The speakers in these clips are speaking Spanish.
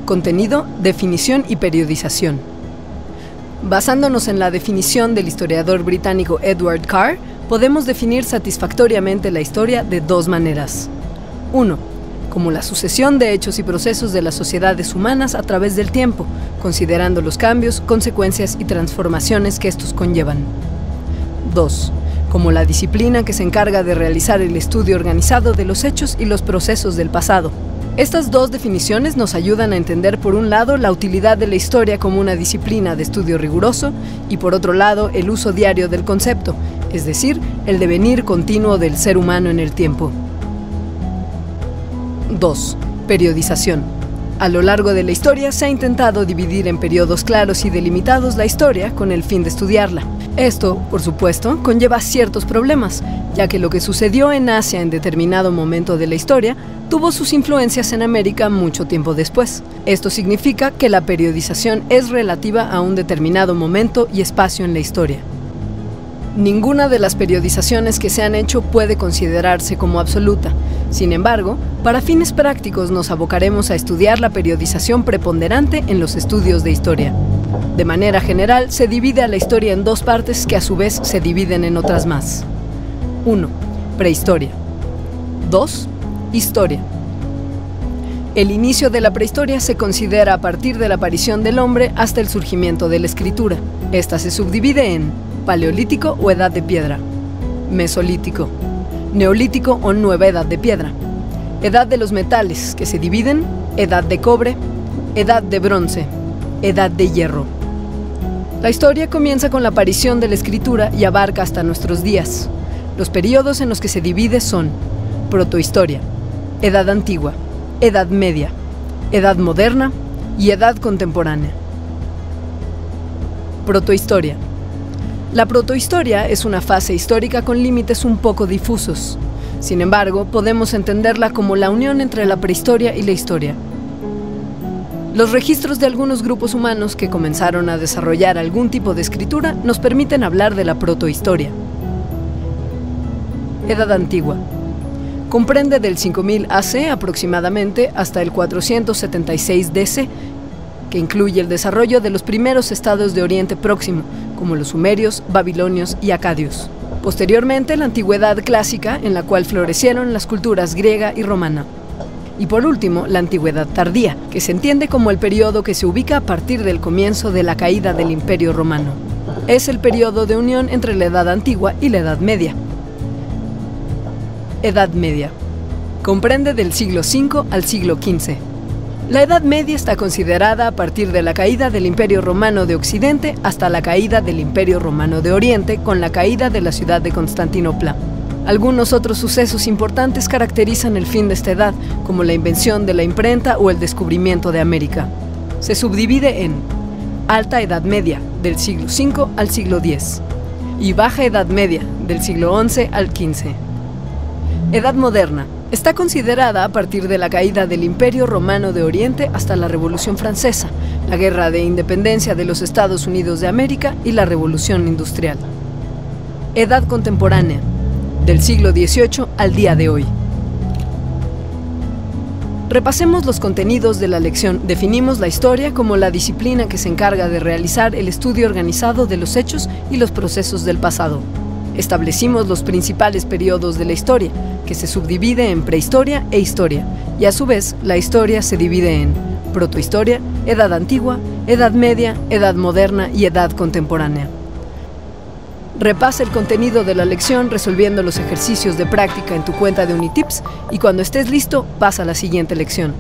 Contenido, definición y periodización. Basándonos en la definición del historiador británico Edward Carr, podemos definir satisfactoriamente la historia de dos maneras. 1. Como la sucesión de hechos y procesos de las sociedades humanas a través del tiempo, considerando los cambios, consecuencias y transformaciones que estos conllevan. 2. Como la disciplina que se encarga de realizar el estudio organizado de los hechos y los procesos del pasado. Estas dos definiciones nos ayudan a entender, por un lado, la utilidad de la historia como una disciplina de estudio riguroso y, por otro lado, el uso diario del concepto, es decir, el devenir continuo del ser humano en el tiempo. 2. Periodización. A lo largo de la historia se ha intentado dividir en periodos claros y delimitados la historia con el fin de estudiarla. Esto, por supuesto, conlleva ciertos problemas, ya que lo que sucedió en Asia en determinado momento de la historia tuvo sus influencias en América mucho tiempo después. Esto significa que la periodización es relativa a un determinado momento y espacio en la historia. Ninguna de las periodizaciones que se han hecho puede considerarse como absoluta. Sin embargo, para fines prácticos nos abocaremos a estudiar la periodización preponderante en los estudios de historia. De manera general, se divide a la historia en dos partes que a su vez se dividen en otras más. 1. Prehistoria. 2. Historia. El inicio de la prehistoria se considera a partir de la aparición del hombre hasta el surgimiento de la escritura. Esta se subdivide en Paleolítico o Edad de Piedra, Mesolítico, Neolítico o Nueva Edad de Piedra, Edad de los Metales, que se dividen, Edad de Cobre, Edad de Bronce, Edad de Hierro. La historia comienza con la aparición de la escritura y abarca hasta nuestros días. Los periodos en los que se divide son Protohistoria, Edad Antigua, Edad Media, Edad Moderna y Edad Contemporánea. Protohistoria. La protohistoria es una fase histórica con límites un poco difusos. Sin embargo, podemos entenderla como la unión entre la prehistoria y la historia. Los registros de algunos grupos humanos que comenzaron a desarrollar algún tipo de escritura nos permiten hablar de la protohistoria. Edad Antigua. Comprende del 5000 AC aproximadamente hasta el 476 DC, que incluye el desarrollo de los primeros estados de Oriente Próximo, como los sumerios, babilonios y acadios. Posteriormente, la antigüedad clásica, en la cual florecieron las culturas griega y romana. Y por último, la antigüedad tardía, que se entiende como el periodo que se ubica a partir del comienzo de la caída del Imperio Romano. Es el periodo de unión entre la Edad Antigua y la Edad Media. Edad Media. Comprende del siglo V al siglo XV. La Edad Media está considerada a partir de la caída del Imperio Romano de Occidente hasta la caída del Imperio Romano de Oriente con la caída de la ciudad de Constantinopla. Algunos otros sucesos importantes caracterizan el fin de esta edad, como la invención de la imprenta o el descubrimiento de América. Se subdivide en Alta Edad Media, del siglo V al siglo X, y Baja Edad Media, del siglo XI al XV. Edad Moderna. Está considerada a partir de la caída del Imperio Romano de Oriente hasta la Revolución Francesa, la Guerra de Independencia de los Estados Unidos de América y la Revolución Industrial. Edad Contemporánea. Del siglo XVIII al día de hoy. Repasemos los contenidos de la lección. Definimos la historia como la disciplina que se encarga de realizar el estudio organizado de los hechos y los procesos del pasado. Establecimos los principales periodos de la historia, que se subdivide en prehistoria e historia, y a su vez la historia se divide en protohistoria, edad antigua, edad media, edad moderna y edad contemporánea. Repasa el contenido de la lección resolviendo los ejercicios de práctica en tu cuenta de Unitips y cuando estés listo, pasa a la siguiente lección.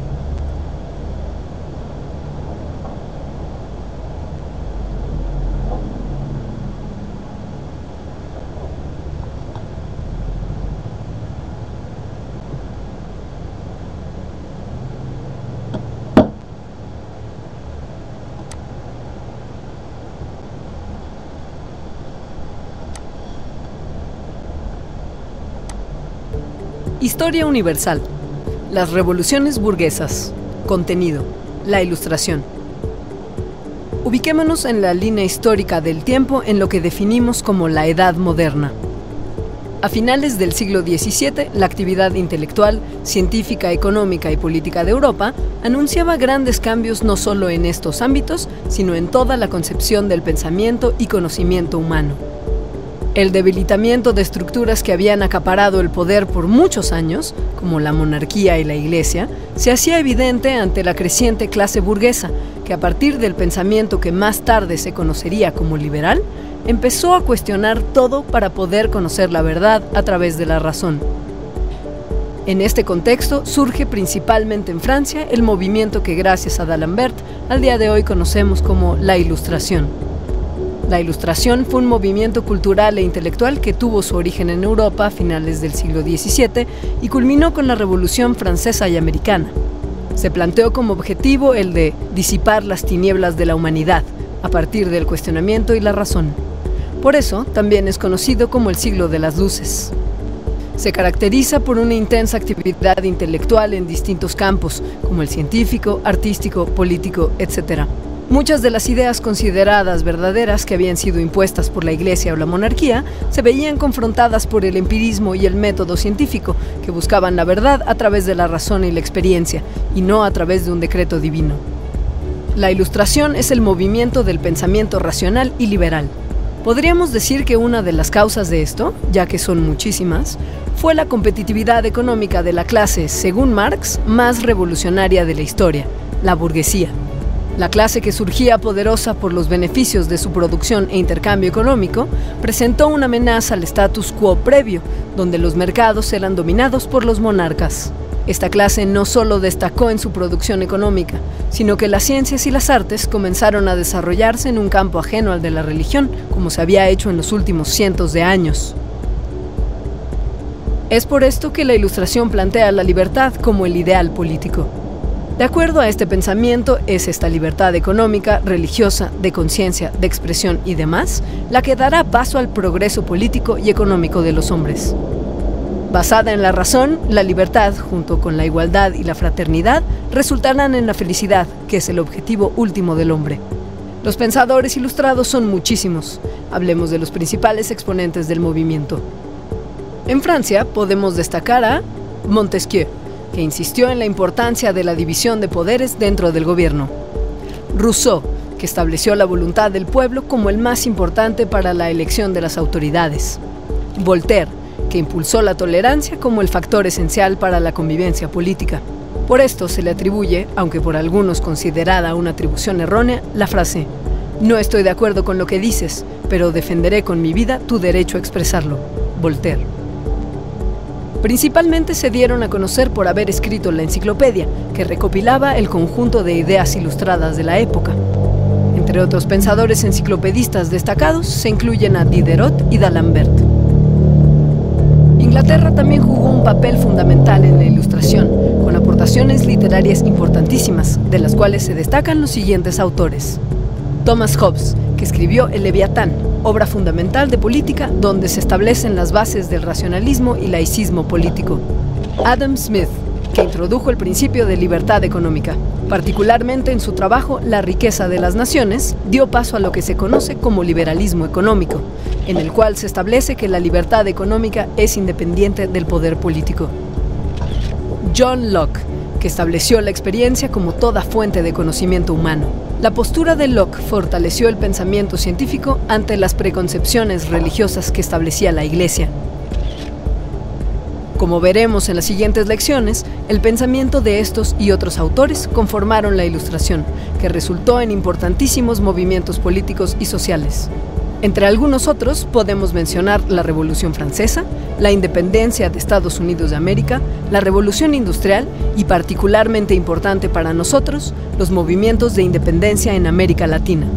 Historia universal. Las revoluciones burguesas. Contenido. La ilustración. Ubiquémonos en la línea histórica del tiempo en lo que definimos como la Edad Moderna. A finales del siglo XVII, la actividad intelectual, científica, económica y política de Europa anunciaba grandes cambios no solo en estos ámbitos, sino en toda la concepción del pensamiento y conocimiento humano. El debilitamiento de estructuras que habían acaparado el poder por muchos años, como la monarquía y la Iglesia, se hacía evidente ante la creciente clase burguesa, que a partir del pensamiento que más tarde se conocería como liberal, empezó a cuestionar todo para poder conocer la verdad a través de la razón. En este contexto surge principalmente en Francia el movimiento que gracias a D'Alembert al día de hoy conocemos como la Ilustración. La Ilustración fue un movimiento cultural e intelectual que tuvo su origen en Europa a finales del siglo XVII y culminó con la Revolución Francesa y Americana. Se planteó como objetivo el de disipar las tinieblas de la humanidad a partir del cuestionamiento y la razón. Por eso, también es conocido como el siglo de las luces. Se caracteriza por una intensa actividad intelectual en distintos campos, como el científico, artístico, político, etc. Muchas de las ideas consideradas verdaderas que habían sido impuestas por la Iglesia o la monarquía se veían confrontadas por el empirismo y el método científico, que buscaban la verdad a través de la razón y la experiencia, y no a través de un decreto divino. La Ilustración es el movimiento del pensamiento racional y liberal. Podríamos decir que una de las causas de esto, ya que son muchísimas, fue la competitividad económica de la clase, según Marx, más revolucionaria de la historia, la burguesía. La clase que surgía poderosa por los beneficios de su producción e intercambio económico presentó una amenaza al status quo previo, donde los mercados eran dominados por los monarcas. Esta clase no solo destacó en su producción económica, sino que las ciencias y las artes comenzaron a desarrollarse en un campo ajeno al de la religión, como se había hecho en los últimos cientos de años. Es por esto que la Ilustración plantea la libertad como el ideal político. De acuerdo a este pensamiento, es esta libertad económica, religiosa, de conciencia, de expresión y demás, la que dará paso al progreso político y económico de los hombres. Basada en la razón, la libertad, junto con la igualdad y la fraternidad, resultarán en la felicidad, que es el objetivo último del hombre. Los pensadores ilustrados son muchísimos. Hablemos de los principales exponentes del movimiento. En Francia podemos destacar a Montesquieu, que insistió en la importancia de la división de poderes dentro del gobierno. Rousseau, que estableció la voluntad del pueblo como el más importante para la elección de las autoridades. Voltaire, que impulsó la tolerancia como el factor esencial para la convivencia política. Por esto se le atribuye, aunque por algunos considerada una atribución errónea, la frase: "No estoy de acuerdo con lo que dices, pero defenderé con mi vida tu derecho a expresarlo". Voltaire. Principalmente se dieron a conocer por haber escrito la enciclopedia, que recopilaba el conjunto de ideas ilustradas de la época. Entre otros pensadores enciclopedistas destacados se incluyen a Diderot y D'Alembert. Inglaterra también jugó un papel fundamental en la Ilustración, con aportaciones literarias importantísimas, de las cuales se destacan los siguientes autores. Thomas Hobbes, que escribió El Leviatán, obra fundamental de política donde se establecen las bases del racionalismo y laicismo político. Adam Smith, que introdujo el principio de libertad económica. Particularmente en su trabajo La riqueza de las naciones, dio paso a lo que se conoce como liberalismo económico, en el cual se establece que la libertad económica es independiente del poder político. John Locke, que estableció la experiencia como toda fuente de conocimiento humano. La postura de Locke fortaleció el pensamiento científico ante las preconcepciones religiosas que establecía la Iglesia. Como veremos en las siguientes lecciones, el pensamiento de estos y otros autores conformaron la Ilustración, que resultó en importantísimos movimientos políticos y sociales. Entre algunos otros podemos mencionar la Revolución Francesa, la independencia de Estados Unidos de América, la Revolución Industrial y, particularmente importante para nosotros, los movimientos de independencia en América Latina.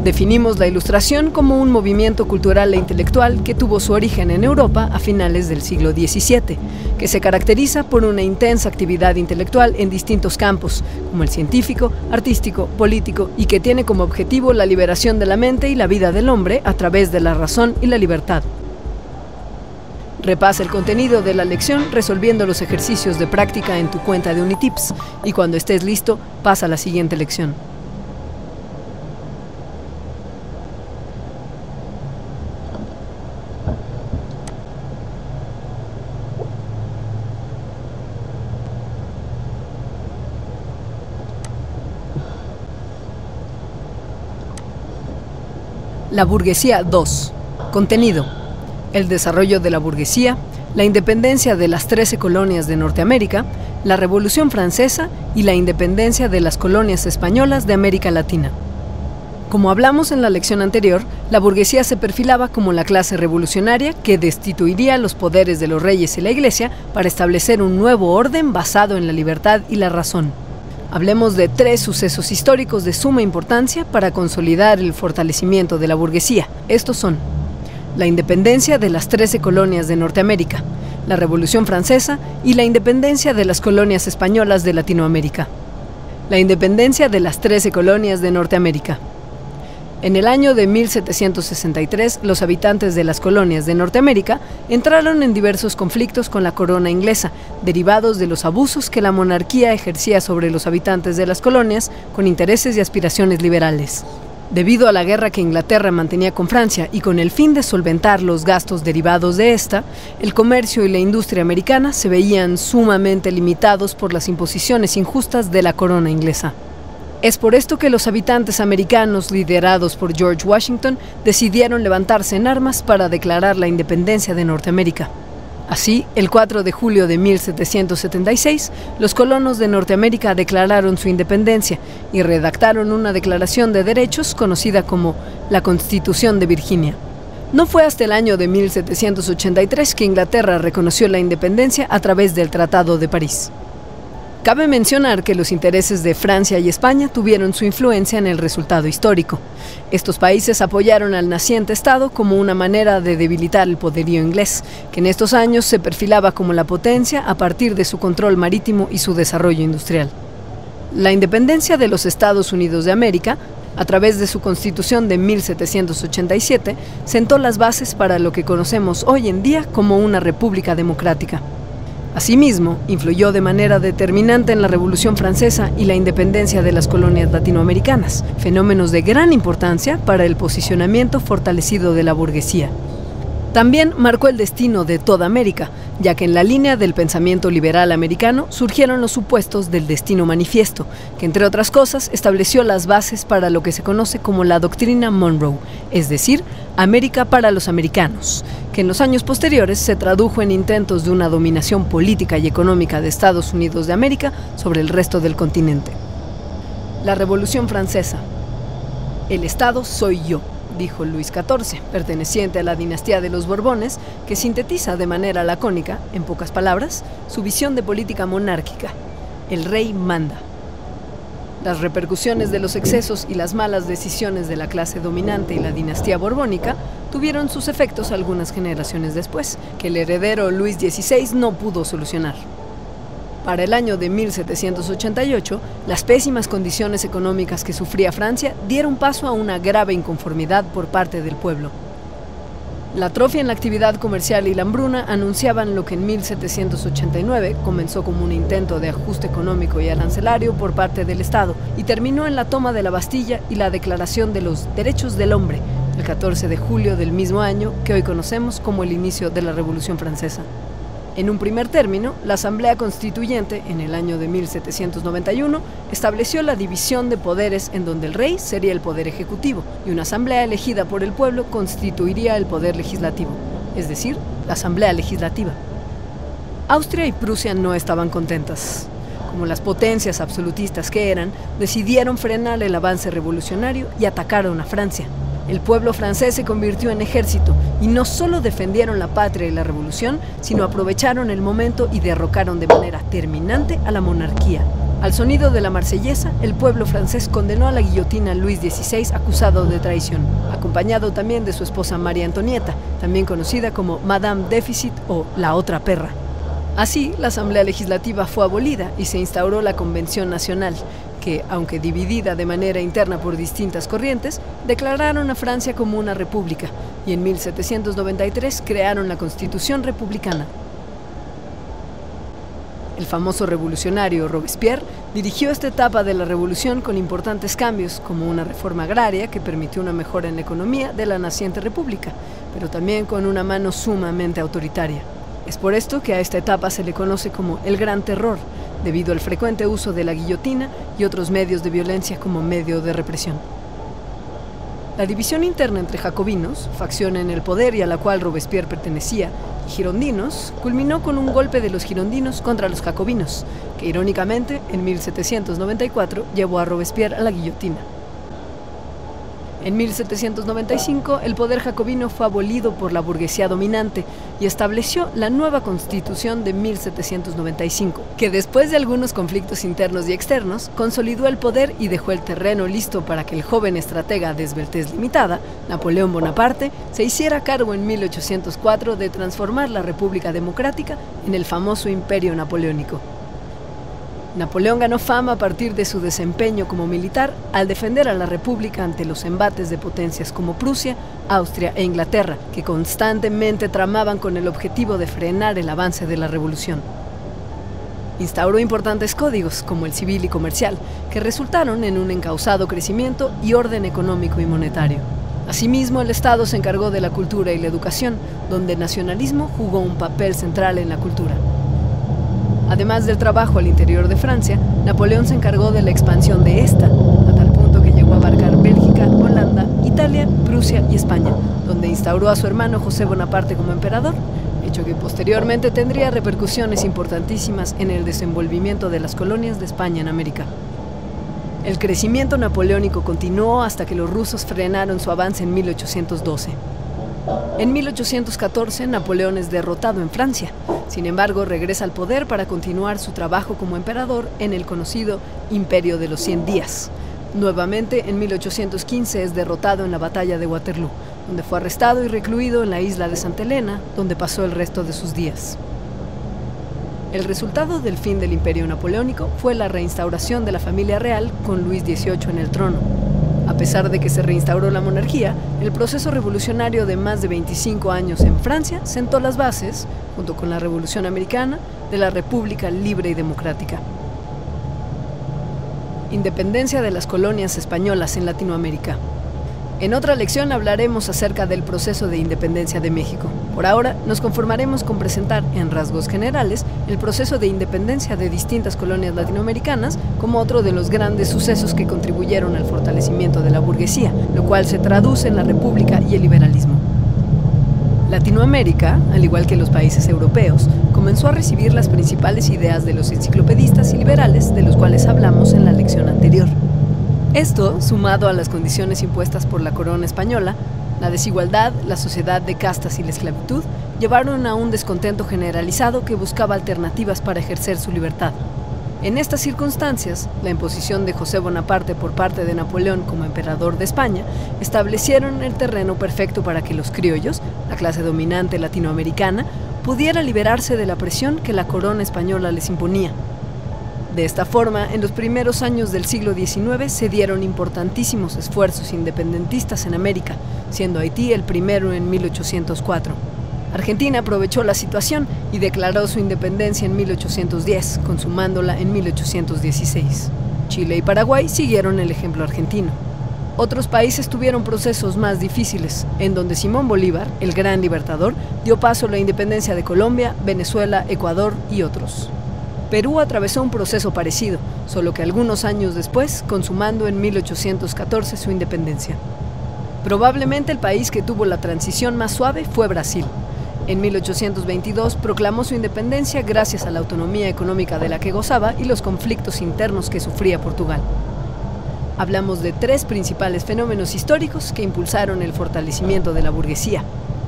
Definimos la Ilustración como un movimiento cultural e intelectual que tuvo su origen en Europa a finales del siglo XVII, que se caracteriza por una intensa actividad intelectual en distintos campos, como el científico, artístico, político, y que tiene como objetivo la liberación de la mente y la vida del hombre a través de la razón y la libertad. Repasa el contenido de la lección resolviendo los ejercicios de práctica en tu cuenta de Unitips, y cuando estés listo, pasa a la siguiente lección. La burguesía 2. Contenido: el desarrollo de la burguesía, la independencia de las 13 colonias de Norteamérica, la Revolución Francesa y la independencia de las colonias españolas de América Latina. Como hablamos en la lección anterior, la burguesía se perfilaba como la clase revolucionaria que destituiría los poderes de los reyes y la iglesia para establecer un nuevo orden basado en la libertad y la razón. Hablemos de 3 sucesos históricos de suma importancia para consolidar el fortalecimiento de la burguesía. Estos son: la independencia de las 13 colonias de Norteamérica, la Revolución Francesa y la independencia de las colonias españolas de Latinoamérica. La independencia de las 13 colonias de Norteamérica. En el año de 1763, los habitantes de las colonias de Norteamérica entraron en diversos conflictos con la corona inglesa, derivados de los abusos que la monarquía ejercía sobre los habitantes de las colonias con intereses y aspiraciones liberales. Debido a la guerra que Inglaterra mantenía con Francia y con el fin de solventar los gastos derivados de esta, el comercio y la industria americana se veían sumamente limitados por las imposiciones injustas de la corona inglesa. Es por esto que los habitantes americanos, liderados por George Washington, decidieron levantarse en armas para declarar la independencia de Norteamérica. Así, el 4 de julio de 1776, los colonos de Norteamérica declararon su independencia y redactaron una declaración de derechos conocida como la Constitución de Virginia. No fue hasta el año de 1783 que Inglaterra reconoció la independencia a través del Tratado de París. Cabe mencionar que los intereses de Francia y España tuvieron su influencia en el resultado histórico. Estos países apoyaron al naciente Estado como una manera de debilitar el poderío inglés, que en estos años se perfilaba como la potencia a partir de su control marítimo y su desarrollo industrial. La independencia de los Estados Unidos de América, a través de su Constitución de 1787, sentó las bases para lo que conocemos hoy en día como una república democrática. Asimismo, influyó de manera determinante en la Revolución Francesa y la independencia de las colonias latinoamericanas, fenómenos de gran importancia para el posicionamiento fortalecido de la burguesía. También marcó el destino de toda América, ya que en la línea del pensamiento liberal americano surgieron los supuestos del destino manifiesto, que entre otras cosas estableció las bases para lo que se conoce como la doctrina Monroe, es decir, América para los americanos, que en los años posteriores se tradujo en intentos de una dominación política y económica de Estados Unidos de América sobre el resto del continente. La Revolución Francesa. El Estado soy yo, dijo Luis XIV, perteneciente a la dinastía de los Borbones, que sintetiza de manera lacónica, en pocas palabras, su visión de política monárquica. El rey manda. Las repercusiones de los excesos y las malas decisiones de la clase dominante y la dinastía borbónica tuvieron sus efectos algunas generaciones después, que el heredero Luis XVI no pudo solucionar. Para el año de 1788, las pésimas condiciones económicas que sufría Francia dieron paso a una grave inconformidad por parte del pueblo. La atrofia en la actividad comercial y la hambruna anunciaban lo que en 1789 comenzó como un intento de ajuste económico y arancelario por parte del Estado y terminó en la toma de la Bastilla y la Declaración de los Derechos del Hombre, el 14 de julio del mismo año que hoy conocemos como el inicio de la Revolución Francesa. En un primer término, la Asamblea Constituyente, en el año de 1791, estableció la división de poderes en donde el rey sería el poder ejecutivo y una asamblea elegida por el pueblo constituiría el poder legislativo, es decir, la Asamblea Legislativa. Austria y Prusia no estaban contentas. Como las potencias absolutistas que eran, decidieron frenar el avance revolucionario y atacaron a Francia. El pueblo francés se convirtió en ejército y no solo defendieron la patria y la revolución, sino aprovecharon el momento y derrocaron de manera terminante a la monarquía. Al sonido de la marsellesa, el pueblo francés condenó a la guillotina a Luis XVI acusado de traición, acompañado también de su esposa María Antonieta, también conocida como Madame Déficit o la otra perra. Así, la Asamblea Legislativa fue abolida y se instauró la Convención Nacional, que, aunque dividida de manera interna por distintas corrientes, declararon a Francia como una república y en 1793 crearon la Constitución Republicana. El famoso revolucionario Robespierre dirigió esta etapa de la revolución con importantes cambios, como una reforma agraria que permitió una mejora en la economía de la naciente república, pero también con una mano sumamente autoritaria. Es por esto que a esta etapa se le conoce como el Gran Terror, debido al frecuente uso de la guillotina y otros medios de violencia como medio de represión. La división interna entre jacobinos, facción en el poder y a la cual Robespierre pertenecía, y girondinos, culminó con un golpe de los girondinos contra los jacobinos, que irónicamente, en 1794, llevó a Robespierre a la guillotina. En 1795, el poder jacobino fue abolido por la burguesía dominante y estableció la nueva Constitución de 1795, que después de algunos conflictos internos y externos, consolidó el poder y dejó el terreno listo para que el joven estratega de esbeltez limitada, Napoleón Bonaparte, se hiciera cargo en 1804 de transformar la República Democrática en el famoso Imperio Napoleónico. Napoleón ganó fama a partir de su desempeño como militar al defender a la República ante los embates de potencias como Prusia, Austria e Inglaterra, que constantemente tramaban con el objetivo de frenar el avance de la revolución. Instauró importantes códigos, como el civil y comercial, que resultaron en un encauzado crecimiento y orden económico y monetario. Asimismo, el Estado se encargó de la cultura y la educación, donde el nacionalismo jugó un papel central en la cultura. Además del trabajo al interior de Francia, Napoleón se encargó de la expansión de esta, a tal punto que llegó a abarcar Bélgica, Holanda, Italia, Prusia y España, donde instauró a su hermano José Bonaparte como emperador, hecho que posteriormente tendría repercusiones importantísimas en el desenvolvimiento de las colonias de España en América. El crecimiento napoleónico continuó hasta que los rusos frenaron su avance en 1812. En 1814, Napoleón es derrotado en Francia. Sin embargo, regresa al poder para continuar su trabajo como emperador en el conocido Imperio de los 100 días. Nuevamente, en 1815 es derrotado en la batalla de Waterloo, donde fue arrestado y recluido en la isla de Santa Elena, donde pasó el resto de sus días. El resultado del fin del Imperio Napoleónico fue la reinstauración de la familia real con Luis XVIII en el trono. A pesar de que se reinstauró la monarquía, el proceso revolucionario de más de 25 años en Francia sentó las bases, junto con la Revolución Americana, de la República Libre y Democrática. Independencia de las colonias españolas en Latinoamérica. En otra lección hablaremos acerca del proceso de independencia de México. Por ahora, nos conformaremos con presentar, en rasgos generales, el proceso de independencia de distintas colonias latinoamericanas como otro de los grandes sucesos que contribuyeron al fortalecimiento de la burguesía, lo cual se traduce en la república y el liberalismo. Latinoamérica, al igual que los países europeos, comenzó a recibir las principales ideas de los enciclopedistas y liberales de los cuales hablamos en la lección anterior. Esto, sumado a las condiciones impuestas por la corona española, la desigualdad, la sociedad de castas y la esclavitud, llevaron a un descontento generalizado que buscaba alternativas para ejercer su libertad. En estas circunstancias, la imposición de José Bonaparte por parte de Napoleón como emperador de España establecieron el terreno perfecto para que los criollos, la clase dominante latinoamericana, pudiera liberarse de la presión que la corona española les imponía. De esta forma, en los primeros años del siglo XIX se dieron importantísimos esfuerzos independentistas en América, siendo Haití el primero en 1804. Argentina aprovechó la situación y declaró su independencia en 1810, consumándola en 1816. Chile y Paraguay siguieron el ejemplo argentino. Otros países tuvieron procesos más difíciles, en donde Simón Bolívar, el gran libertador, dio paso a la independencia de Colombia, Venezuela, Ecuador y otros. Perú atravesó un proceso parecido, solo que algunos años después, consumando en 1814 su independencia. Probablemente el país que tuvo la transición más suave fue Brasil. En 1822 proclamó su independencia gracias a la autonomía económica de la que gozaba y los conflictos internos que sufría Portugal. Hablamos de tres principales fenómenos históricos que impulsaron el fortalecimiento de la burguesía.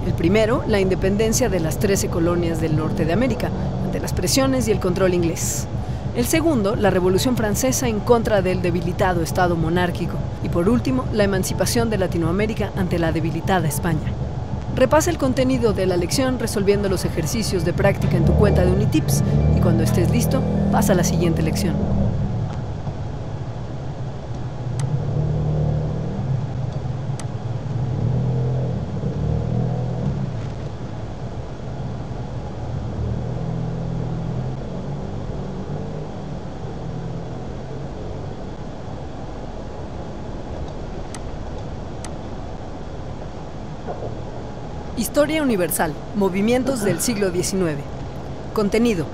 El primero, la independencia de las 13 colonias del norte de América, ante las presiones y el control inglés. El segundo, la Revolución Francesa en contra del debilitado Estado monárquico. Y por último, la emancipación de Latinoamérica ante la debilitada España. Repasa el contenido de la lección resolviendo los ejercicios de práctica en tu cuenta de Unitips y cuando estés listo, pasa a la siguiente lección. Historia universal. Movimientos del siglo XIX. Contenido.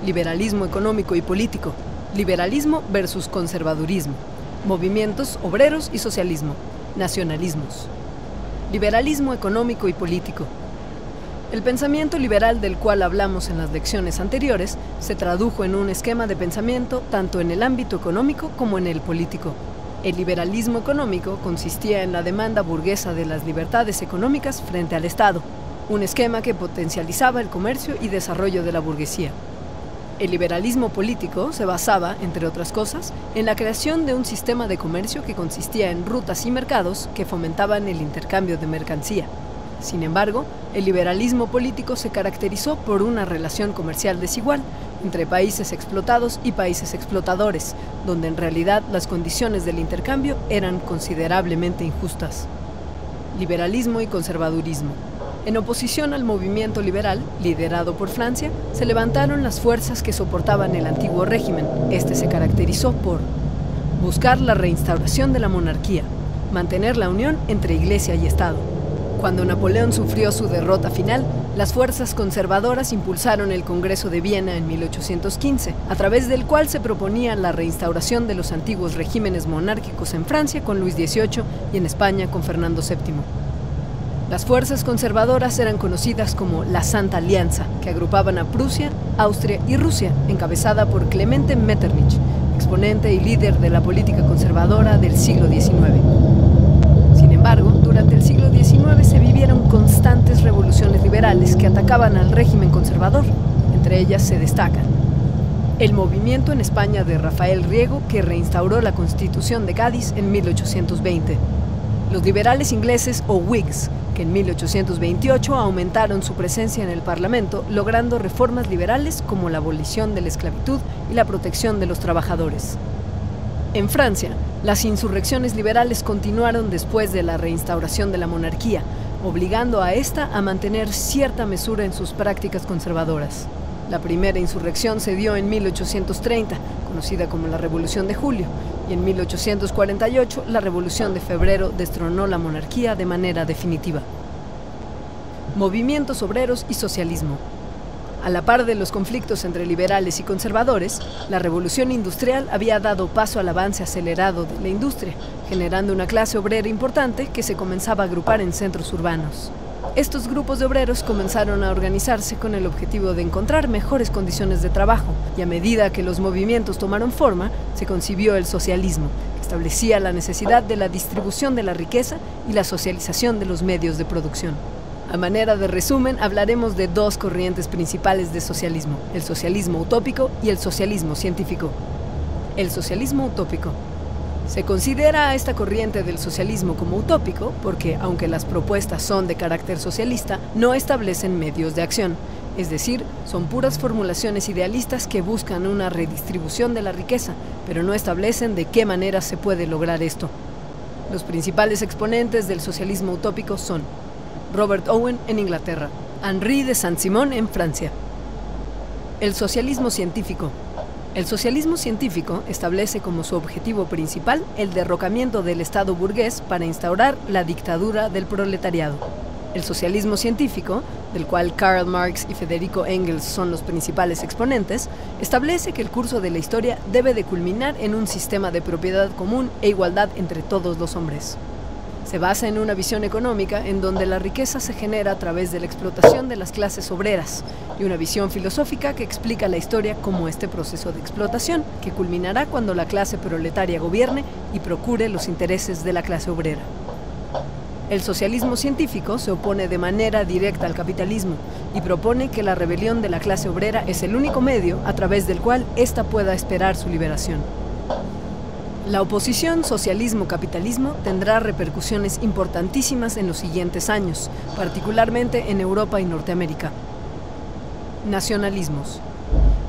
Liberalismo económico y político. Liberalismo versus conservadurismo. Movimientos obreros y socialismo. Nacionalismos. Liberalismo económico y político. El pensamiento liberal del cual hablamos en las lecciones anteriores se tradujo en un esquema de pensamiento tanto en el ámbito económico como en el político. El liberalismo económico consistía en la demanda burguesa de las libertades económicas frente al Estado, un esquema que potencializaba el comercio y desarrollo de la burguesía. El liberalismo político se basaba, entre otras cosas, en la creación de un sistema de comercio que consistía en rutas y mercados que fomentaban el intercambio de mercancía. Sin embargo, el liberalismo político se caracterizó por una relación comercial desigual entre países explotados y países explotadores, donde en realidad las condiciones del intercambio eran considerablemente injustas. Liberalismo y conservadurismo. En oposición al movimiento liberal, liderado por Francia, se levantaron las fuerzas que soportaban el antiguo régimen. Este se caracterizó por buscar la reinstauración de la monarquía, mantener la unión entre Iglesia y Estado. Cuando Napoleón sufrió su derrota final, las fuerzas conservadoras impulsaron el Congreso de Viena en 1815, a través del cual se proponía la reinstauración de los antiguos regímenes monárquicos en Francia con Luis XVIII y en España con Fernando VII. Las fuerzas conservadoras eran conocidas como la Santa Alianza, que agrupaban a Prusia, Austria y Rusia, encabezada por Clemente Metternich, exponente y líder de la política conservadora del siglo XIX. Sin embargo, durante el siglo XIX se vivieron constantes revoluciones liberales que atacaban al régimen conservador. Entre ellas se destacan el movimiento en España de Rafael Riego, que reinstauró la Constitución de Cádiz en 1820, los liberales ingleses o Whigs, que en 1828 aumentaron su presencia en el Parlamento, logrando reformas liberales como la abolición de la esclavitud y la protección de los trabajadores. En Francia, las insurrecciones liberales continuaron después de la reinstauración de la monarquía, obligando a esta a mantener cierta mesura en sus prácticas conservadoras. La primera insurrección se dio en 1830, conocida como la Revolución de Julio, y en 1848 la Revolución de Febrero destronó la monarquía de manera definitiva. Movimientos obreros y socialismo. A la par de los conflictos entre liberales y conservadores, la revolución industrial había dado paso al avance acelerado de la industria, generando una clase obrera importante que se comenzaba a agrupar en centros urbanos. Estos grupos de obreros comenzaron a organizarse con el objetivo de encontrar mejores condiciones de trabajo, y a medida que los movimientos tomaron forma, se concibió el socialismo, que establecía la necesidad de la distribución de la riqueza y la socialización de los medios de producción. A manera de resumen, hablaremos de dos corrientes principales de socialismo, el socialismo utópico y el socialismo científico. El socialismo utópico. Se considera a esta corriente del socialismo como utópico porque, aunque las propuestas son de carácter socialista, no establecen medios de acción, es decir, son puras formulaciones idealistas que buscan una redistribución de la riqueza, pero no establecen de qué manera se puede lograr esto. Los principales exponentes del socialismo utópico son Robert Owen en Inglaterra, Henri de Saint-Simon en Francia. El socialismo científico. El socialismo científico establece como su objetivo principal el derrocamiento del Estado burgués para instaurar la dictadura del proletariado. El socialismo científico, del cual Karl Marx y Federico Engels son los principales exponentes, establece que el curso de la historia debe de culminar en un sistema de propiedad común e igualdad entre todos los hombres. Se basa en una visión económica en donde la riqueza se genera a través de la explotación de las clases obreras y una visión filosófica que explica la historia como este proceso de explotación que culminará cuando la clase proletaria gobierne y procure los intereses de la clase obrera. El socialismo científico se opone de manera directa al capitalismo y propone que la rebelión de la clase obrera es el único medio a través del cual ésta pueda esperar su liberación. La oposición socialismo-capitalismo tendrá repercusiones importantísimas en los siguientes años, particularmente en Europa y Norteamérica. Nacionalismos.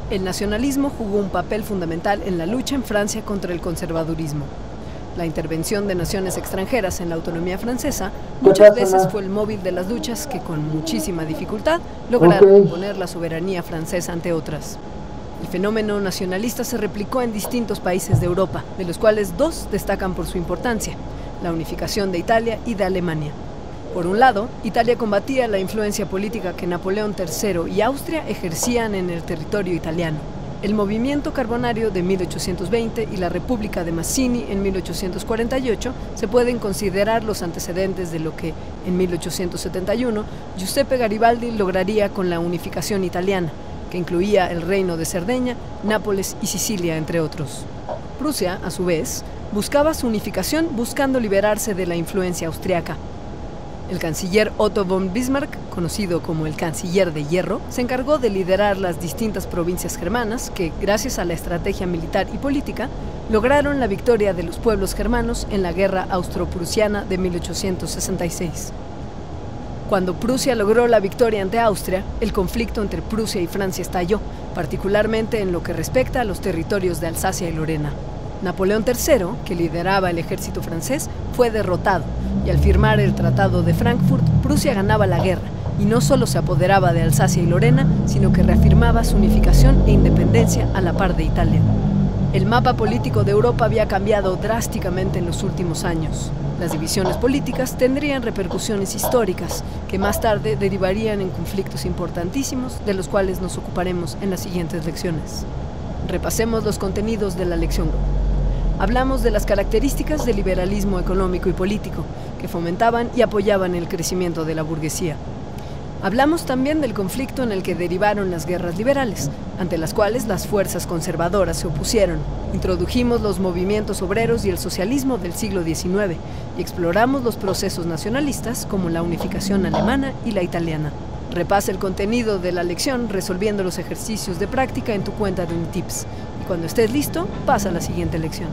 El nacionalismo jugó un papel fundamental en la lucha en Francia contra el conservadurismo. La intervención de naciones extranjeras en la autonomía francesa muchas veces fue el móvil de las luchas que con muchísima dificultad lograron imponer la soberanía francesa ante otras. El fenómeno nacionalista se replicó en distintos países de Europa, de los cuales dos destacan por su importancia: la unificación de Italia y de Alemania. Por un lado, Italia combatía la influencia política que Napoleón III y Austria ejercían en el territorio italiano. El movimiento carbonario de 1820 y la República de Mazzini en 1848 se pueden considerar los antecedentes de lo que, en 1871, Giuseppe Garibaldi lograría con la unificación italiana, que incluía el reino de Cerdeña, Nápoles y Sicilia, entre otros. Prusia, a su vez, buscaba su unificación buscando liberarse de la influencia austriaca. El canciller Otto von Bismarck, conocido como el Canciller de Hierro, se encargó de liderar las distintas provincias germanas que, gracias a la estrategia militar y política, lograron la victoria de los pueblos germanos en la Guerra Austro-Prusiana de 1866. Cuando Prusia logró la victoria ante Austria, el conflicto entre Prusia y Francia estalló, particularmente en lo que respecta a los territorios de Alsacia y Lorena. Napoleón III, que lideraba el ejército francés, fue derrotado, y al firmar el Tratado de Frankfurt, Prusia ganaba la guerra, y no solo se apoderaba de Alsacia y Lorena, sino que reafirmaba su unificación e independencia a la par de Italia. El mapa político de Europa había cambiado drásticamente en los últimos años. Las divisiones políticas tendrían repercusiones históricas, que más tarde derivarían en conflictos importantísimos, de los cuales nos ocuparemos en las siguientes lecciones. Repasemos los contenidos de la lección 1. Hablamos de las características del liberalismo económico y político, que fomentaban y apoyaban el crecimiento de la burguesía. Hablamos también del conflicto en el que derivaron las guerras liberales, ante las cuales las fuerzas conservadoras se opusieron. Introdujimos los movimientos obreros y el socialismo del siglo XIX y exploramos los procesos nacionalistas como la unificación alemana y la italiana. Repasa el contenido de la lección resolviendo los ejercicios de práctica en tu cuenta de Unitips. Y cuando estés listo, pasa a la siguiente lección.